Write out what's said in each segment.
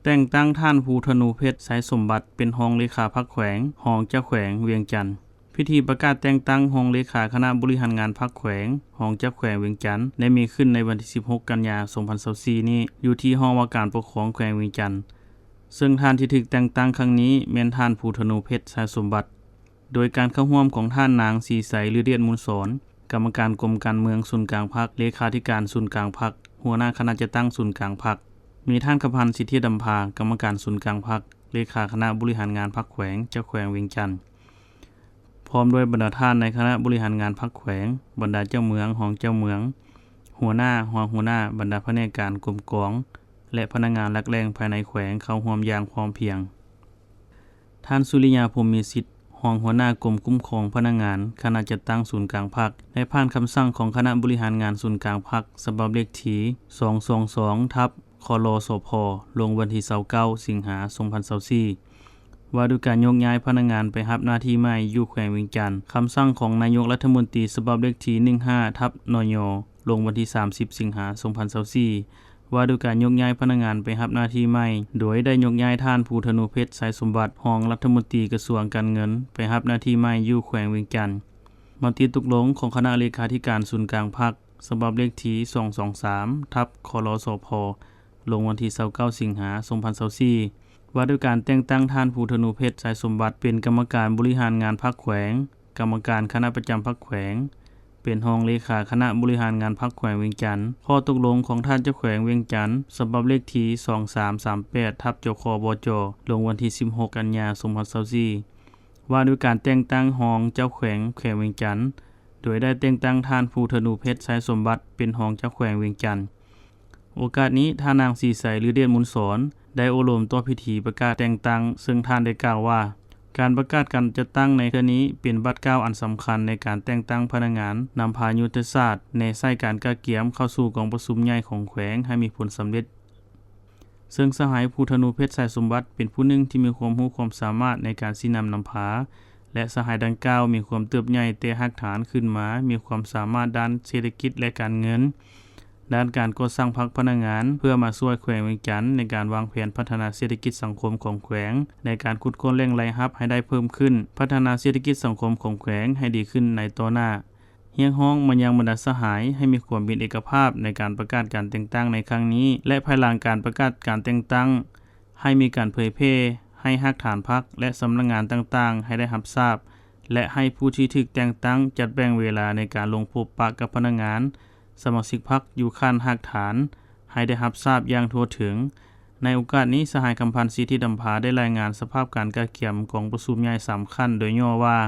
แต่งตั้งท่านภูธนูเพชรสายสมบัติเป็นรองเลขาพรรคแขวงรองเจ้าแขวงเวียงจันทน์พิธีประกาศแต่งตั้งรองเลขาคณะบริหารงานพรรคแขวงรองเจ้าแขวงเวียงจันทน์ได้มีขึ้นในวันที่16กันยายน2024นี้อยู่ที่ห้องว่าการปกครองแขวงเวียงจันทน์ซึ่งท่านที่ถูกแต่งตั้งครั้งนี้แม่นท่านภูธนูเพชรสายสมบัติโดยการเข้าร่วมของท่านนางศรีใสฤดีมูลสอนกรรมการกรมการเมืองศูนย์กลางพรรคเลขาธิการศูนย์กลางพรรคหัวหน้าคณะจัดตั้งศูนย์กลางพรรคมีท่านกพันธ์สิทธิดำภากรรมการศูนย์กลางพรรคเลขาคณะบริหารงานพรรคแขวงเจ้าแขวงเวียงจันทน์พร้อมด้วยบรรดาท่านในคณะบริหารงานพรรคแขวงบรรดาเจ้าเมืองรองเจ้าเมืองหัวหน้ารองหัวหน้าบรรดาแผนกการกรมกองและพนักงานหลักแรงภายในแขวงเข้าร่วมอย่างพร้อมเพรียงท่านสุริยาพรหมมีสิทธิ์รองหัวหน้ากรมคุ้มครองพนักงานคณะจัดตั้งศูนย์กลางพรรคได้ผ่านคำสั่งของคณะบริหารงานศูนย์กลางพรรคฉบับเลขที่222/คลสพลงวันที่29สิงหาคม2024ว่าด้วยการยกย้ายพนักงานไปรับหน้าที่ใหม่อยู่แขวงเวียงจันทน์คำสั่งของนายกรัฐมนตรีฉบับเลขที่15/นยลงวันที่30สิงหาคม2024ว่าด้วยการยกย้ายพนักงานไปรับหน้าที่ใหม่โดยได้ยกย้ายท่านภูธนูเพชรสายสมบัติรองรัฐมนตรีกระทรวงการเงินไปรับหน้าที่ใหม่อยู่แขวงเวียงจันทน์มติตกลงของคณะเลขาธิการศูนย์กลางพรรคฉบับเลขที่223/คลสพลงวันที่29สิงหาคม2024ว่าด้วยการแต่งตั้งท่านภูธนูเพชรสายสมบัติเป็นกรรมการบริหารงานพรรคแขวงกรรมการคณะประจำพรรคแขวงเป็นรองเลขาคณะบริหารงานพรรคแขวงเวียงจันทน์ข้อตกลงของท่านเจ้าแขวงเวียงจันทน์ฉบับเลขที่2338/จคบจลงวันที่16กันยายน2024ว่าด้วยการแต่งตั้งรองเจ้าแขวงเวียงจันทน์โดยได้แต่งตั้งท่านภูธนูเพชรสายสมบัติเป็นรองเจ้าแขวงเวียงจันทน์โอกาสนี้ท่านนางศรีใสฤดีมูลสอนได้อบรมต่อพิธีประกาศแต่งตั้งซึ่งท่านได้กล่าวว่าการประกาศการจัดตั้งในครั้งนี้เป็นบัตรก้าวอันสำคัญในการแต่งตั้งพนักงานนำพายุทธศาสตร์ในสายการกะเกียมเข้าสู่กองประชุมใหญ่ของแขวงให้มีผลสำเร็จซึ่งสหายภูธนูเพชรสายสมบัติเป็นผู้หนึ่งที่มีความรู้ความสามารถในการชี้นำนำพาและสหายดังกล่าวมีความเติบใหญ่แต่หักฐานขึ้นมามีความสามารถด้านเศรษฐกิจและการเงินด้านการก่อสร้างพรรคพนักงานเพื่อมาช่วยแขวงเวียงจันทน์ในการวางแผนพัฒนาเศรษฐกิจสังคมของแขวงในการขุดค้นแหล่งรายรับให้ได้เพิ่มขึ้นพัฒนาเศรษฐกิจสังคมของแขวงให้ดีขึ้นในต่อหน้าเรียกร้องมายังบรรดาสหายให้มีความเป็นเอกภาพในการประกาศการแต่งตั้งในครั้งนี้และภายหลังการประกาศการแต่งตั้งให้มีการเผยแพร่ให้รากฐานพรรคและสำนักงานต่างๆให้ได้รับทราบและให้ผู้ที่ถูกแต่งตั้งจัดแบ่งเวลาในการลงพบปะกับพนักงานสมาชิกพรรคอยู่ขั้นรากฐานให้ได้รับทราบอย่างทั่วถึงในโอกาสนี้สหายคำพันธ์สิทธิดำภาได้รายงานสภาพการกะเกียมกองประชุมใหญ่3ขั้นโดยย่อว่า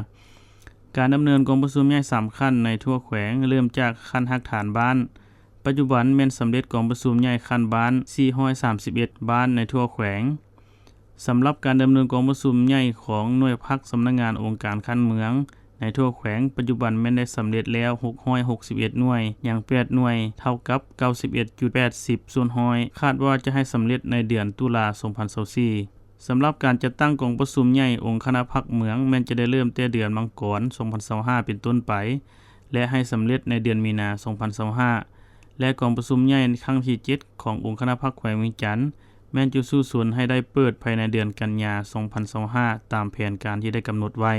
การดำเนินกองประชุมใหญ่3ขั้นในทั่วแขวงเริ่มจากขั้นรากฐานบ้านปัจจุบันแม่นสำเร็จกองประชุมใหญ่ขั้นบ้าน431บ้านในทั่วแขวงสำหรับการดำเนินกองประชุมใหญ่ของหน่วยพรรคสำนักงานองค์การคันเมืองในทั่วแขวงปัจจุบันแม่นได้สำเร็จแล้ว661หน่วยอย่าง8หน่วยเท่ากับ 91.80 ส่วนร้อยคาดว่าจะให้สำเร็จในเดือนตุลาคม2024สำหรับการจัดตั้งกองประชุมใหญ่องค์คณะพรรคเมืองแม้นจะได้เริ่มแต่เดือนมังกร2025เป็นต้นไปและให้สำเร็จในเดือนมีนา2025และกองประชุมใหญ่ครั้งที่7ขององค์คณะพรรคแขวงเวียงจันทน์แม้นจะสู่สวนให้ได้เปิดภายในเดือนกันยายน2025ตามแผนการที่ได้กำหนดไว้